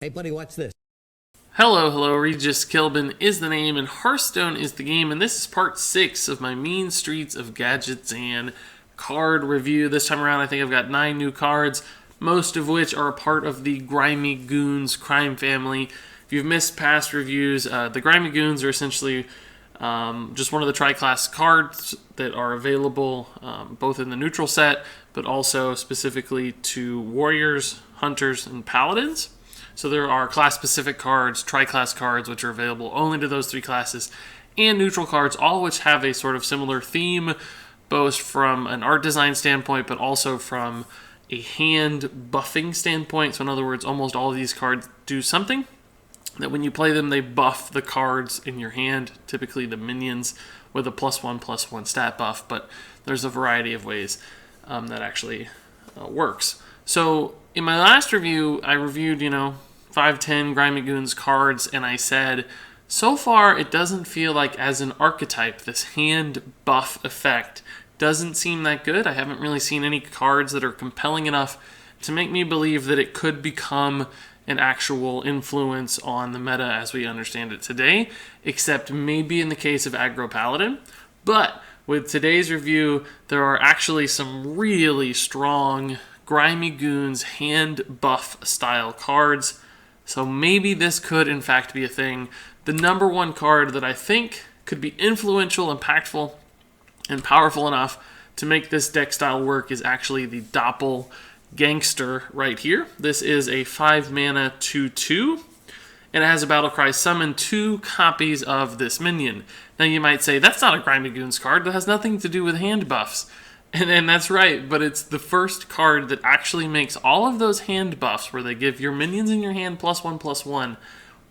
Hey, buddy, watch this. Hello, Regis Kilbin is the name, and Hearthstone is the game, and this is part 6 of my Mean Streets of Gadgetzan card review. This time around, I think I've got 9 new cards, most of which are a part of the Grimey Goons crime family. If you've missed past reviews, the Grimey Goons are essentially just one of the tri-class cards that are available both in the neutral set, but also specifically to warriors, hunters, and paladins. So there are class-specific cards, tri-class cards, which are available only to those 3 classes, and neutral cards, all which have a sort of similar theme, both from an art design standpoint, but also from a hand buffing standpoint. So in other words, almost all of these cards do something that when you play them, they buff the cards in your hand, typically the minions with a +1/+1 stat buff, but there's a variety of ways that actually works. So in my last review, I reviewed, 5-10 Grimey Goons cards, and I said, so far it doesn't feel like as an archetype, this hand buff effect doesn't seem that good. I haven't really seen any cards that are compelling enough to make me believe that it could become an actual influence on the meta as we understand it today, except maybe in the case of Aggro Paladin. But with today's review, there are actually some really strong Grimey Goons hand buff style cards, so maybe this could in fact be a thing. The number one card that I think could be influential, impactful, and powerful enough to make this deck style work is actually the Doppelgangster right here. This is a 5-mana 2/2, and it has a Battlecry summon 2 copies of this minion. Now you might say, that's not a Grimey Goons card, that has nothing to do with hand buffs. And that's right, but it's the first card that actually makes all of those hand buffs where they give your minions in your hand +1/+1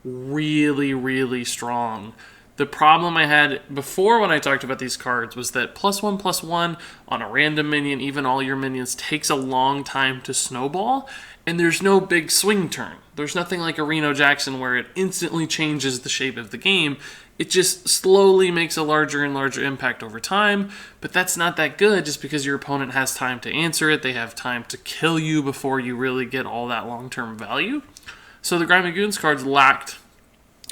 really, really strong. The problem I had before when I talked about these cards was that +1/+1 on a random minion, even all your minions, takes a long time to snowball, and there's no big swing turn. There's nothing like a Reno Jackson where it instantly changes the shape of the game. It just slowly makes a larger and larger impact over time, but that's not that good just because your opponent has time to answer it. They have time to kill you before you really get all that long-term value. So the Grimey Goons cards lacked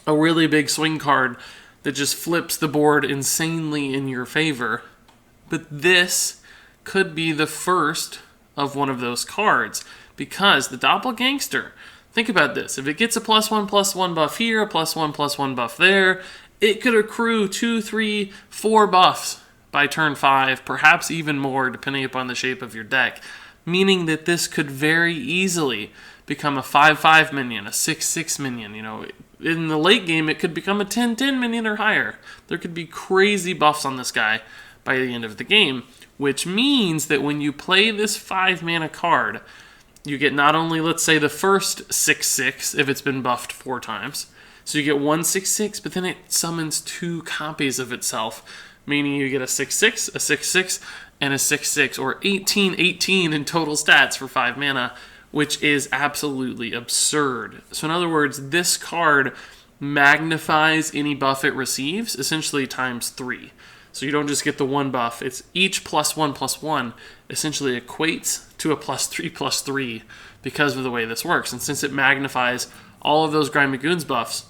a really big swing card that just flips the board insanely in your favor. But this could be the first of one of those cards, because the Doppelgangster, think about this, if it gets a +1/+1 buff here, a +1/+1 buff there, it could accrue 2, 3, 4 buffs by turn 5, perhaps even more depending upon the shape of your deck, meaning that this could very easily become a 5/5 minion, a 6/6 minion. In the late game, it could become a 10/10 minion or higher. There could be crazy buffs on this guy by the end of the game, which means that when you play this 5-mana card, you get not only, let's say, the first 6/6 if it's been buffed 4 times. So you get 1 6/6, but then it summons 2 copies of itself, meaning you get a 6/6, a 6/6, and a 6/6, or 18/18 in total stats for 5 mana, which is absolutely absurd. So in other words, this card magnifies any buff it receives, essentially times 3. So you don't just get the 1 buff, it's each +1/+1 essentially equates to a +3/+3 because of the way this works. And since it magnifies all of those Grimey Goons buffs,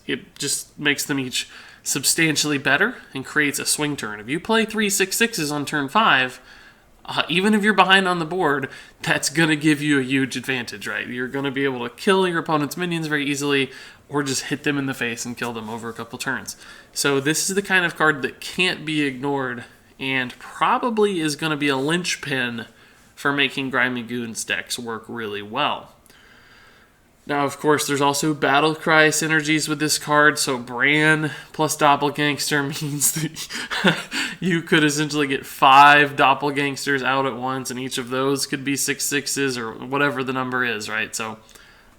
it just makes them each substantially better and creates a swing turn. If you play 3 6/6s on turn 5, even if you're behind on the board, that's going to give you a huge advantage, right? You're going to be able to kill your opponent's minions very easily, or just hit them in the face and kill them over a couple turns. So this is the kind of card that can't be ignored, and probably is going to be a linchpin for making Grimey Goons decks work really well. Now, of course, there's also Battlecry synergies with this card, so Bran plus Doppelgangster means that you could essentially get 5 Doppelgangsters out at once, and each of those could be 6/6s or whatever the number is, right? So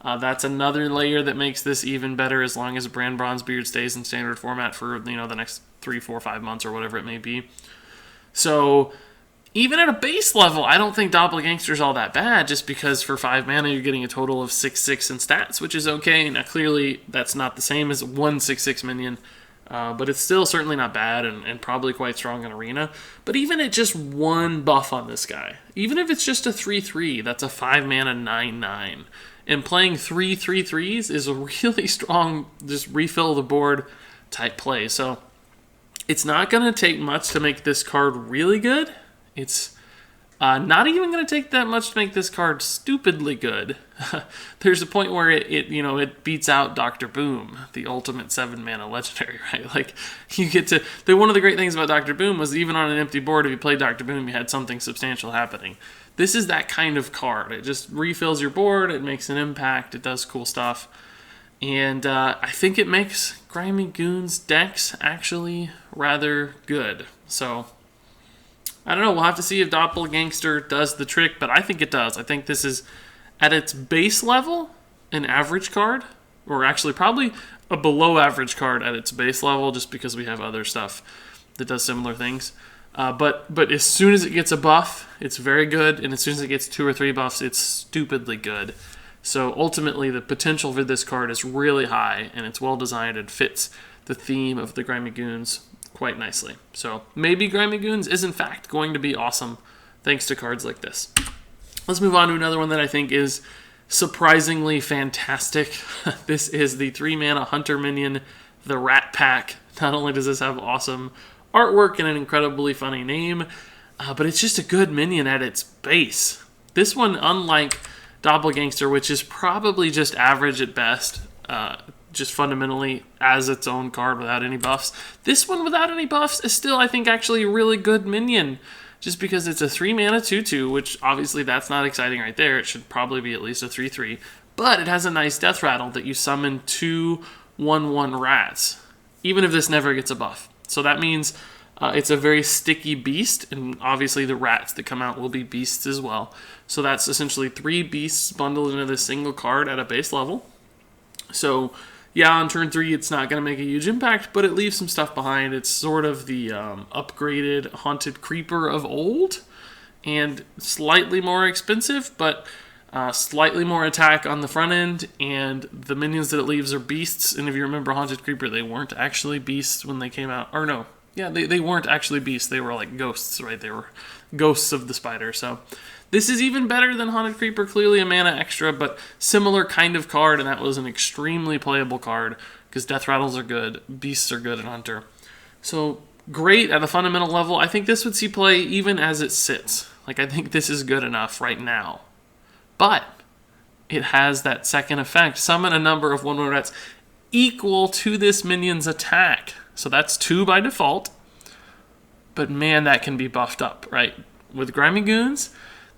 that's another layer that makes this even better, as long as Bran Bronzebeard stays in standard format for the next 3, 4, 5 months or whatever it may be. So even at a base level, I don't think Doppelgangster is all that bad, just because for 5 mana you're getting a total of 6/6 in stats, which is okay. Now clearly that's not the same as 1 6/6 minion, but it's still certainly not bad and probably quite strong in Arena. But even at just 1 buff on this guy, even if it's just a 3/3, that's a 5 mana 9/9. And playing 3/3/3s is a really strong, just refill the board type play. So it's not going to take much to make this card really good. It's not even going to take that much to make this card stupidly good. There's a point where it beats out Dr. Boom, the ultimate 7-mana legendary, right? Like, you get to... One of the great things about Dr. Boom was even on an empty board, if you played Dr. Boom, you had something substantial happening. This is that kind of card. It just refills your board, it makes an impact, it does cool stuff. And I think it makes Grimey Goons decks actually rather good. So... I don't know, we'll have to see if Doppelgangster does the trick, but I think it does. I think this is, at its base level, an average card, or actually probably a below average card at its base level, just because we have other stuff that does similar things. But as soon as it gets a buff, it's very good, and as soon as it gets 2 or 3 buffs, it's stupidly good. So ultimately, the potential for this card is really high, and it's well designed and fits the theme of the Grimey Goons quite nicely. So maybe Grimey Goons is in fact going to be awesome thanks to cards like this. Let's move on to another one that I think is surprisingly fantastic. This is the 3-mana Hunter minion, the Rat Pack. Not only does this have awesome artwork and an incredibly funny name, but it's just a good minion at its base. This one, unlike Doppelgangster, which is probably just average at best, just fundamentally as its own card without any buffs. This one without any buffs is still, I think, actually a really good minion, just because it's a 3-mana 2/2, which obviously that's not exciting right there. It should probably be at least a 3/3, but it has a nice death rattle that you summon 2 1/1 rats, even if this never gets a buff. So that means it's a very sticky beast, and obviously the rats that come out will be beasts as well. So that's essentially 3 beasts bundled into this single card at a base level. So yeah, on turn 3, it's not going to make a huge impact, but it leaves some stuff behind. It's sort of the upgraded Haunted Creeper of old, and slightly more expensive, but slightly more attack on the front end, and the minions that it leaves are beasts. And if you remember Haunted Creeper, they weren't actually beasts when they came out. Or no, yeah, they weren't actually beasts. They were like ghosts, right? They were ghosts of the spider, so... This is even better than Haunted Creeper, clearly a mana extra, but similar kind of card, and that was an extremely playable card, because Death Rattles are good, Beasts are good in Hunter. So, great at a fundamental level. I think this would see play even as it sits. Like, I think this is good enough right now. But, it has that second effect. Summon a number of 1/1 rats equal to this minion's attack. So that's 2 by default. But man, that can be buffed up, right? With Grimey Goons...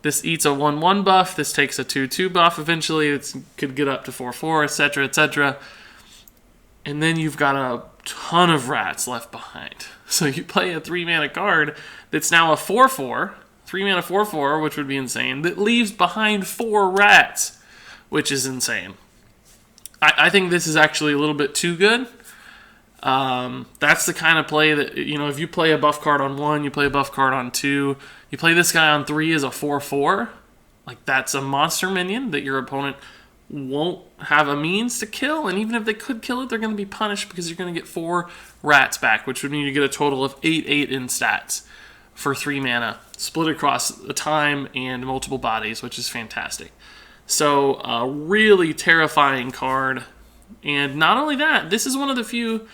This eats a 1/1 buff, this takes a 2/2 buff eventually, it could get up to 4/4, etc., etc. And then you've got a ton of rats left behind. So you play a 3-mana card that's now a 4/4, 3-mana 4/4, which would be insane, that leaves behind 4 rats, which is insane. I think this is actually a little bit too good. That's the kind of play that, if you play a buff card on 1, you play a buff card on 2, you play this guy on 3 as a 4/4, like that's a monster minion that your opponent won't have a means to kill, and even if they could kill it, they're going to be punished because you're going to get 4 rats back, which would mean you get a total of 8/8 in stats for 3 mana, split across a time and multiple bodies, which is fantastic. So, a really terrifying card, and not only that, this is one of the few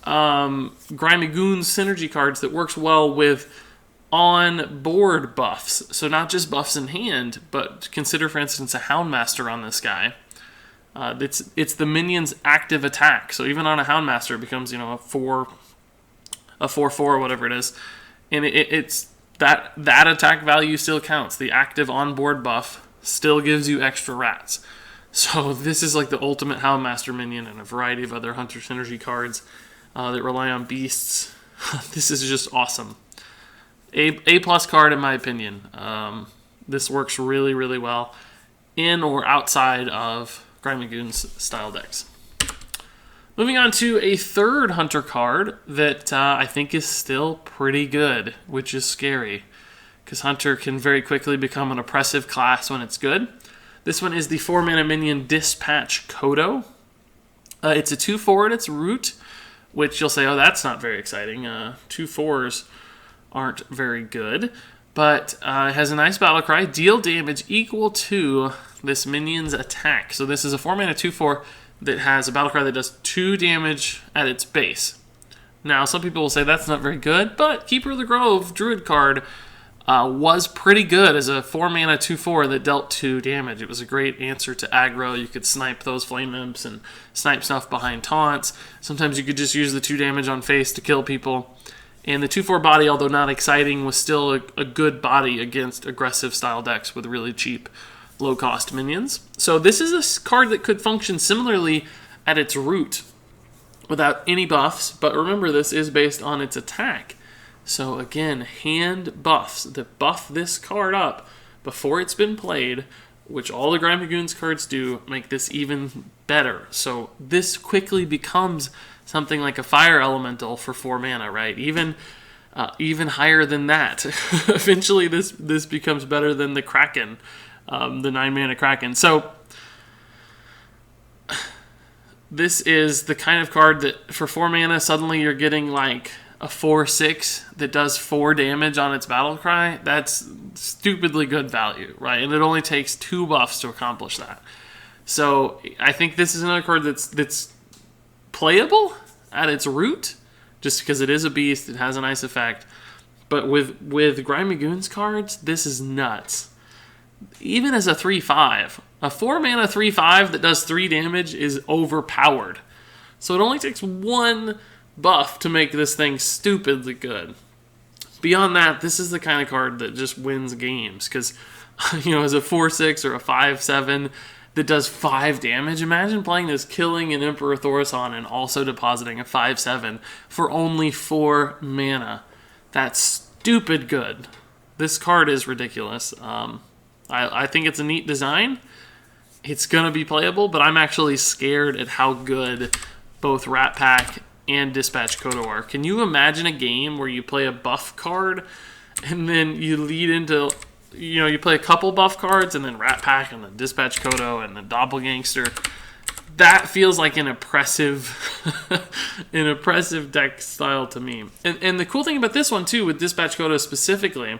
Grimey Goons synergy cards that works well with on-board buffs. So not just buffs in hand, but consider, for instance, a Houndmaster on this guy. It's the minion's active attack. So even on a Houndmaster, it becomes a 4/4 or whatever it is, and it's that attack value still counts. The active on-board buff still gives you extra rats. So this is like the ultimate Houndmaster minion and a variety of other Hunter synergy cards that rely on beasts. This is just awesome. A+ card in my opinion. This works really, really well in or outside of Grimey Goons style decks. Moving on to a third Hunter card that I think is still pretty good, which is scary, because Hunter can very quickly become an oppressive class when it's good. This one is the 4-mana minion Dispatch Kodo. It's a 2/4 at its root, which you'll say, oh, that's not very exciting. 2/4s aren't very good, but it has a nice battle cry. Deal damage equal to this minion's attack. So this is a 4-mana 2/4 that has a battle cry that does 2 damage at its base. Now, some people will say that's not very good, but Keeper of the Grove Druid card was pretty good as a 4-mana 2/4 that dealt 2 damage. It was a great answer to aggro. You could snipe those Flame Imps and snipe stuff behind taunts. Sometimes you could just use the 2 damage on face to kill people. And the 2/4 body, although not exciting, was still a good body against aggressive style decks with really cheap, low-cost minions. So this is a card that could function similarly at its root without any buffs, but remember, this is based on its attack. So again, hand buffs that buff this card up before it's been played, which all the Grimey Goons cards do, make this even better. So this quickly becomes something like a fire elemental for 4 mana, right? Even higher than that. Eventually, this becomes better than the Kraken, the 9-mana Kraken. So this is the kind of card that for 4 mana, suddenly you're getting like a 4/6 that does 4 damage on its battle cry. That's stupidly good value, right? And it only takes 2 buffs to accomplish that. So I think this is another card that's playable at its root, just because it is a beast, it has a nice effect. But with Grimey Goons cards, this is nuts. Even as a 3/5, a 4-mana 3/5 that does 3 damage is overpowered. So it only takes 1 buff to make this thing stupidly good. Beyond that, this is the kind of card that just wins games, because, as a 4/6 or a 5/7 that does 5 damage, imagine playing this, killing an Emperor Thaurissan and also depositing a 5/7 for only 4 mana. That's stupid good. This card is ridiculous. I think it's a neat design. It's going to be playable, but I'm actually scared at how good both Rat Pack and Dispatch Kodo are. Can you imagine a game where you play a buff card and then you lead into, you play a couple buff cards and then Rat Pack and then Dispatch Kodo and then Doppelgangster? That feels like an oppressive deck style to me. And the cool thing about this one too, with Dispatch Kodo specifically,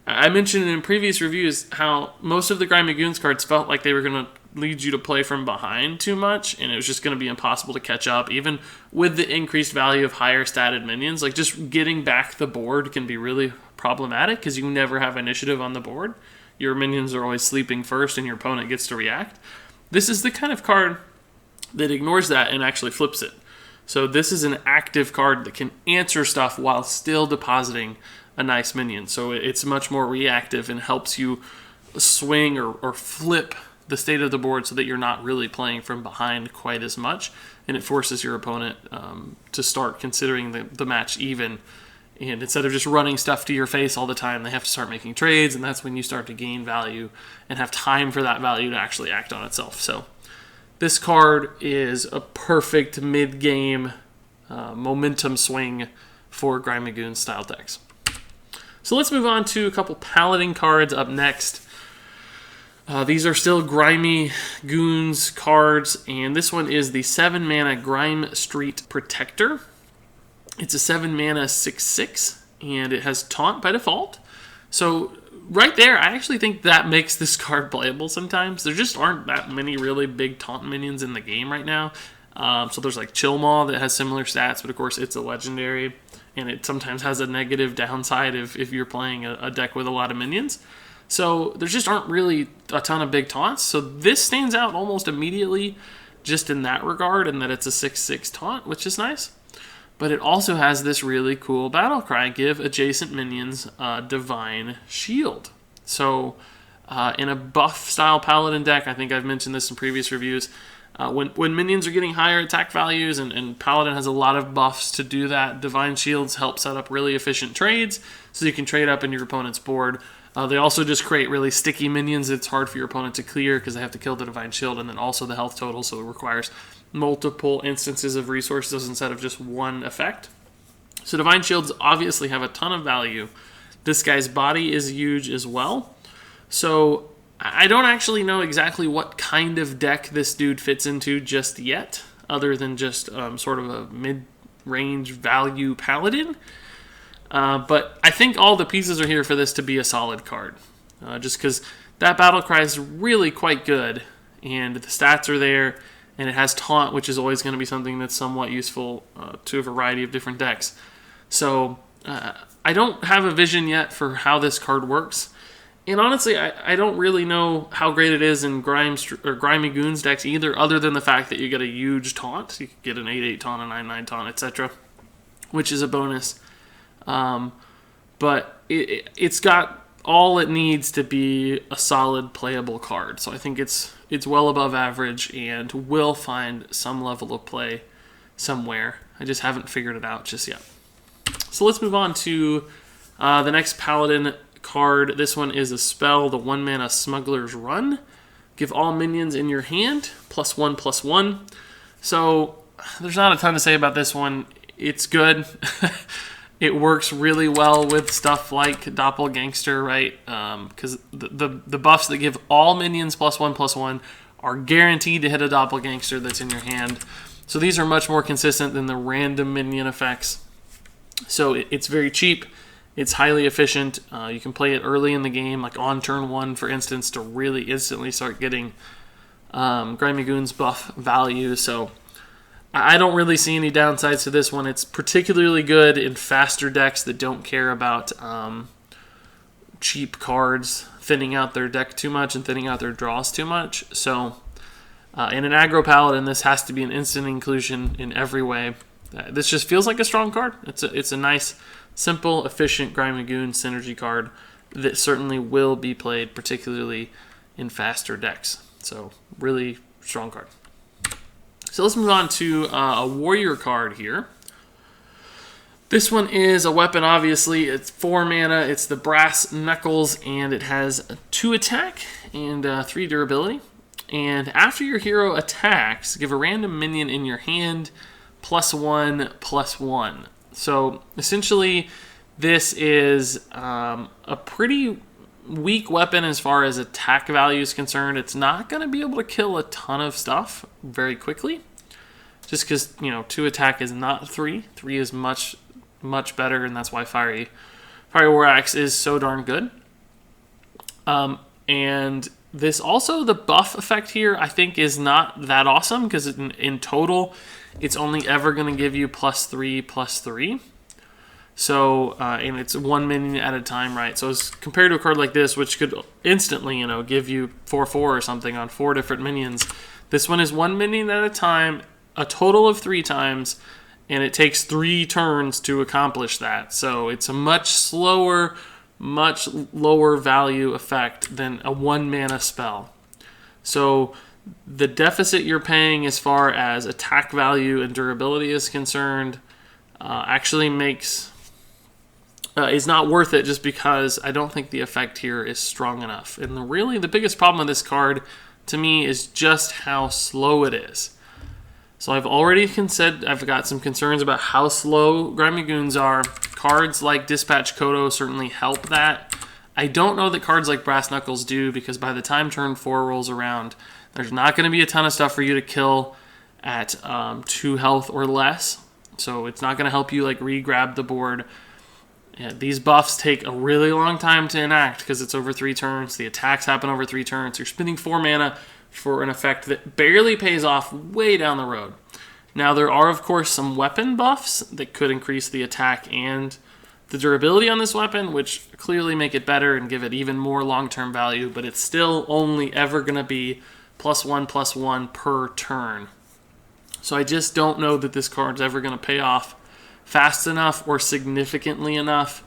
I mentioned in previous reviews how most of the Grimey Goons cards felt like they were going to lead you to play from behind too much, and it was just going to be impossible to catch up, even with the increased value of higher statted minions. Like, just getting back the board can be really problematic because you never have initiative on the board. Your minions are always sleeping first and your opponent gets to react. This is the kind of card that ignores that and actually flips it. So this is an active card that can answer stuff while still depositing a nice minion. So it's much more reactive and helps you swing or flip the state of the board so that you're not really playing from behind quite as much, and it forces your opponent to start considering the match even. And instead of just running stuff to your face all the time, they have to start making trades, and that's when you start to gain value and have time for that value to actually act on itself. So this card is a perfect mid-game momentum swing for Grimey Goons style decks. So let's move on to a couple Paladin cards up next. These are still Grimey Goons cards, and this one is the 7-mana Grimestreet Protector. It's a 7-mana 6/6, and it has Taunt by default. So right there, I actually think that makes this card playable sometimes. There just aren't that many really big Taunt minions in the game right now. So there's like Chillmaw that has similar stats, but of course it's a legendary, and it sometimes has a negative downside if you're playing a deck with a lot of minions. So there just aren't really a ton of big taunts. So this stands out almost immediately just in that regard, and that it's a 6/6 taunt, which is nice. But it also has this really cool battle cry: give adjacent minions Divine Shield. So in a buff style Paladin deck, I think I've mentioned this in previous reviews, when minions are getting higher attack values, and Paladin has a lot of buffs to do that, Divine Shields help set up really efficient trades, so you can trade up in your opponent's board. They also just create really sticky minions. It's hard for your opponent to clear because they have to kill the Divine Shield, and then also the health total, so it requires multiple instances of resources instead of just one effect. So Divine Shields obviously have a ton of value. This guy's body is huge as well. So I don't actually know exactly what kind of deck this dude fits into just yet, other than just sort of a mid-range value Paladin. But I think all the pieces are here for this to be a solid card. Just because that battle cry is really quite good, and the stats are there, and it has taunt, which is always going to be something that's somewhat useful to a variety of different decks. So I don't have a vision yet for how this card works. And honestly, I don't really know how great it is in Grimey Goons decks either, other than the fact that you get a huge taunt. You can get an 8/8 taunt, a 9/9 taunt, etc., which is a bonus. But it's got all it needs to be a solid playable card. So I think it's well above average and will find some level of play somewhere. I just haven't figured it out just yet. So let's move on to the next Paladin card. This one is a spell, the One Mana Smuggler's Run. Give all minions in your hand +1/+1. So there's not a ton to say about this one. It's good. It works really well with stuff like Doppelgangster, right? Because the buffs that give all minions +1/+1 are guaranteed to hit a Doppelgangster that's in your hand. So these are much more consistent than the random minion effects. So it's very cheap. It's highly efficient. You can play it early in the game, like on turn 1, for instance, to really instantly start getting Grimey Goons buff value. So I don't really see any downsides to this one. It's particularly good in faster decks that don't care about cheap cards thinning out their deck too much and thinning out their draws too much. So in an aggro paladin, this has to be an instant inclusion in every way. This just feels like a strong card. It's a nice, simple, efficient Grimey Goon synergy card that certainly will be played, particularly in faster decks. So really strong card. So let's move on to a warrior card here. This one is a weapon, obviously. It's 4 mana. It's the Brass Knuckles, and it has 2 attack and 3 durability. And after your hero attacks, give a random minion in your hand +1/+1. So essentially, this is a pretty weak weapon as far as attack value is concerned. It's not going to be able to kill a ton of stuff very quickly, just because 2 attack is not 3. 3 is much better, and that's why Fiery War Axe is so darn good. And this also, the buff effect here, I think is not that awesome, because in total, it's only ever going to give you +3/+3. So, and it's 1 minion at a time, right? So as compared to a card like this, which could instantly, give you 4/4 or something on 4 different minions, this one is 1 minion at a time, a total of 3 times, and it takes 3 turns to accomplish that. So it's a much slower, much lower value effect than a 1 mana spell. So the deficit you're paying as far as attack value and durability is concerned actually is not worth it, just because I don't think the effect here is strong enough. And really the biggest problem with this card to me is just how slow it is. So I've already said I've got some concerns about how slow Grimey Goons are. Cards like Dispatch Kodo certainly help that. I don't know that cards like Brass Knuckles do, because by the time turn 4 rolls around, there's not going to be a ton of stuff for you to kill at 2 health or less. So it's not going to help you like re-grab the board. These buffs take a really long time to enact because it's over 3 turns. The attacks happen over 3 turns. You're spending 4 mana for an effect that barely pays off way down the road. Now, there are, of course, some weapon buffs that could increase the attack and the durability on this weapon, which clearly make it better and give it even more long-term value, but it's still only ever going to be +1/+1 per turn. So I just don't know that this card's ever going to pay off fast enough or significantly enough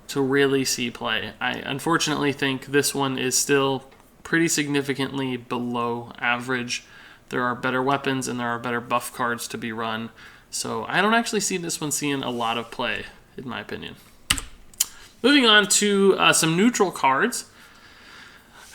to really see play. I unfortunately think this one is still pretty significantly below average. There are better weapons and there are better buff cards to be run. So I don't actually see this one seeing a lot of play, in my opinion. Moving on to some neutral cards.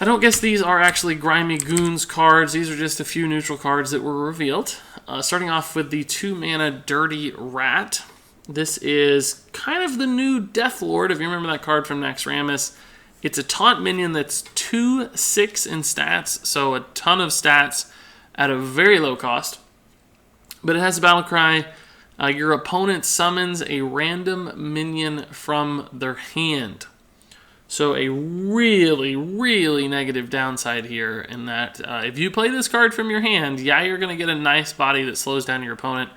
I don't guess these are actually Grimey Goons cards. These are just a few neutral cards that were revealed. Starting off with the 2 mana Dirty Rat. This is kind of the new Death Lord, if you remember that card from Naxxramas. It's a taunt minion that's 2/6 in stats, so a ton of stats at a very low cost. But it has a battle cry. Your opponent summons a random minion from their hand. So a really, really negative downside here in that if you play this card from your hand, yeah, you're going to get a nice body that slows down your opponent,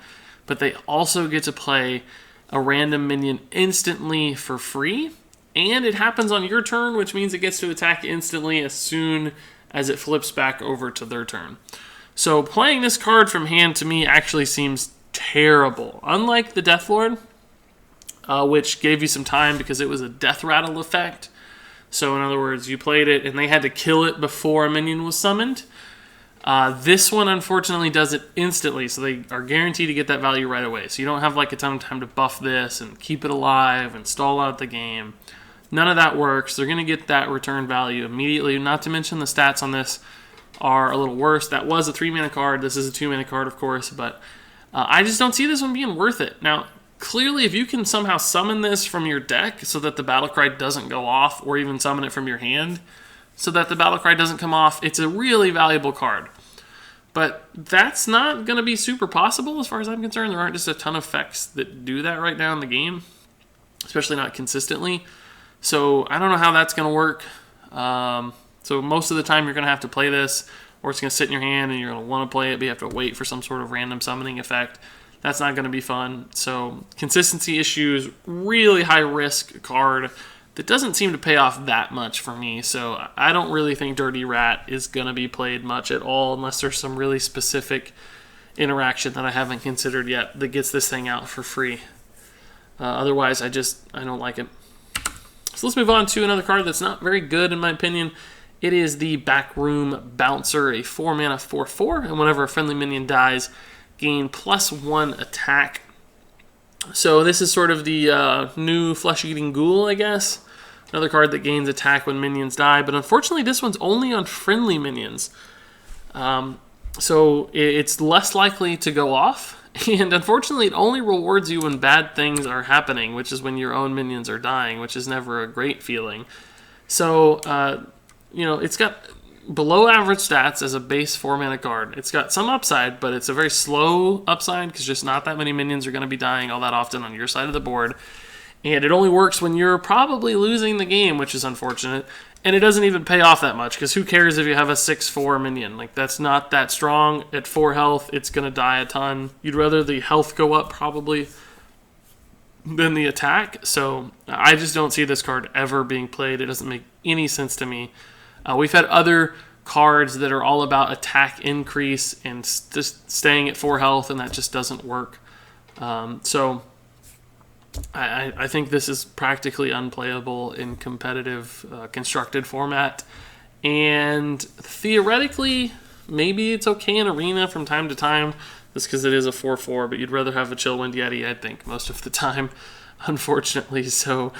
but they also get to play a random minion instantly for free, and it happens on your turn, which means it gets to attack instantly as soon as it flips back over to their turn. So playing this card from hand to me actually seems terrible. Unlike the Deathlord, which gave you some time because it was a death rattle effect. So in other words, you played it and they had to kill it before a minion was summoned. This one unfortunately does it instantly, so they are guaranteed to get that value right away. So you don't have like a ton of time to buff this and keep it alive and stall out the game. None of that works. They're going to get that return value immediately, not to mention the stats on this are a little worse. That was a 3-mana card. This is a 2-mana card, of course, but I just don't see this one being worth it. Now, clearly, if you can somehow summon this from your deck so that the battlecry doesn't go off, or even summon it from your hand so that the battlecry doesn't come off, it's a really valuable card. But that's not going to be super possible as far as I'm concerned. There aren't just a ton of effects that do that right now in the game, especially not consistently. So I don't know how that's going to work. So most of the time you're going to have to play this, or it's going to sit in your hand and you're going to want to play it, but you have to wait for some sort of random summoning effect. That's not going to be fun. So consistency issues, really high risk card that doesn't seem to pay off that much for me. So I don't really think Dirty Rat is going to be played much at all unless there's some really specific interaction that I haven't considered yet that gets this thing out for free. Otherwise, I don't like it. So let's move on to another card that's not very good in my opinion. It is the Backroom Bouncer, a 4-mana 4/4, and whenever a friendly minion dies, gain +1 attack. So this is sort of the new flesh-eating ghoul, I guess. Another card that gains attack when minions die, but unfortunately this one's only on friendly minions. So it's less likely to go off, and unfortunately it only rewards you when bad things are happening, which is when your own minions are dying, which is never a great feeling. So, it's got below average stats as a base 4-mana card. It's got some upside, but it's a very slow upside because just not that many minions are going to be dying all that often on your side of the board. And it only works when you're probably losing the game, which is unfortunate. And it doesn't even pay off that much because who cares if you have a 6/4 minion? Like, that's not that strong. At 4 health, it's going to die a ton. You'd rather the health go up probably than the attack. So I just don't see this card ever being played. It doesn't make any sense to me. We've had other cards that are all about attack increase and just staying at 4 health, and that just doesn't work. So I think this is practically unplayable in competitive constructed format. And theoretically, maybe it's okay in Arena from time to time, just because it is a 4/4, but you'd rather have a Chillwind Yeti, I think, most of the time, unfortunately. So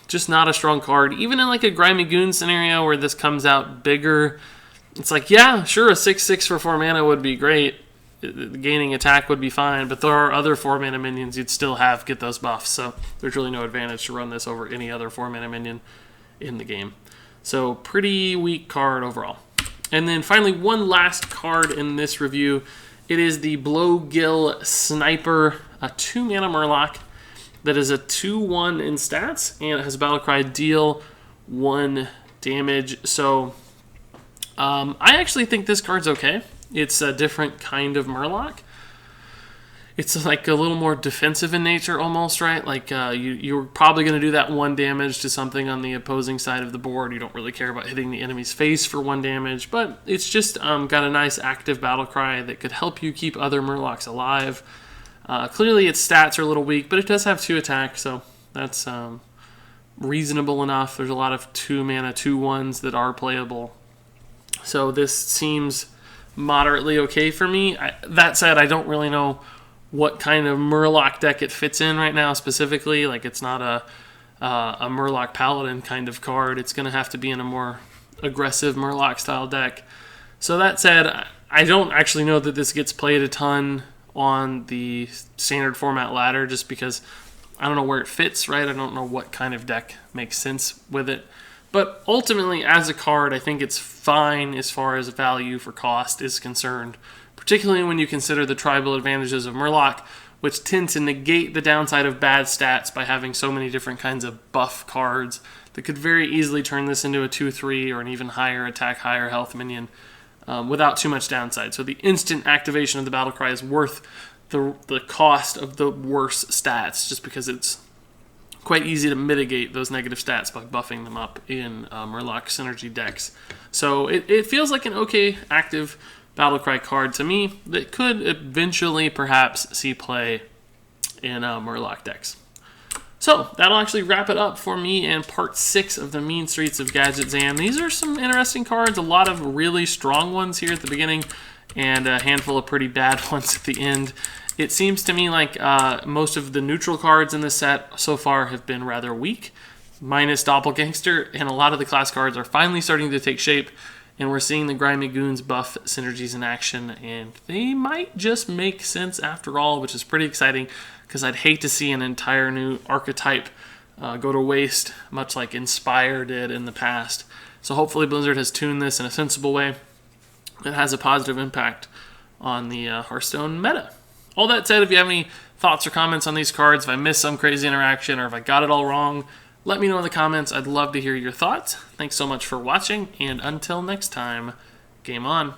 just not a strong card. Even in like a Grimey Goons scenario where this comes out bigger, it's like, yeah, sure, a 6/6 for 4 mana would be great. Gaining attack would be fine, but there are other 4-mana minions you'd still have get those buffs, so there's really no advantage to run this over any other 4-mana minion in the game. So pretty weak card overall. And then finally, one last card in this review. It is the Blowgill Sniper, a 2-mana Murloc that is a 2/1 in stats, and it has Battlecry deal 1 damage. So I actually think this card's okay. It's a different kind of Murloc. It's like a little more defensive in nature almost, right? Like you're probably going to do that 1 damage to something on the opposing side of the board. You don't really care about hitting the enemy's face for 1 damage, but it's just got a nice active Battlecry that could help you keep other Murlocs alive. Clearly its stats are a little weak, but it does have 2 attack, so that's reasonable enough. There's a lot of 2-mana 2/1s that are playable. So this seems moderately okay for me. That said, I don't really know what kind of Murloc deck it fits in right now specifically. Like, it's not a Murloc Paladin kind of card. It's going to have to be in a more aggressive Murloc style deck. So that said, I don't actually know that this gets played a ton on the standard format ladder just because I don't know where it fits, right? I don't know what kind of deck makes sense with it. But ultimately, as a card, I think it's fine as far as value for cost is concerned, particularly when you consider the tribal advantages of Murloc, which tend to negate the downside of bad stats by having so many different kinds of buff cards that could very easily turn this into a 2/3 or an even higher attack, higher health minion without too much downside. So the instant activation of the battle cry is worth the cost of the worse stats, just because it's quite easy to mitigate those negative stats by buffing them up in Murloc synergy decks. So it feels like an okay active Battlecry card to me that could eventually perhaps see play in Murloc decks. So that'll actually wrap it up for me in part 6 of the Mean Streets of Gadgetzan. These are some interesting cards, a lot of really strong ones here at the beginning, and a handful of pretty bad ones at the end. It seems to me like most of the neutral cards in this set so far have been rather weak, minus Doppelgangster, and a lot of the class cards are finally starting to take shape, and we're seeing the Grimey Goons buff synergies in action, and they might just make sense after all, which is pretty exciting, because I'd hate to see an entire new archetype go to waste, much like Inspire did in the past. So hopefully Blizzard has tuned this in a sensible way that has a positive impact on the Hearthstone meta. All that said, if you have any thoughts or comments on these cards, if I missed some crazy interaction or if I got it all wrong, let me know in the comments. I'd love to hear your thoughts. Thanks so much for watching, and until next time, game on.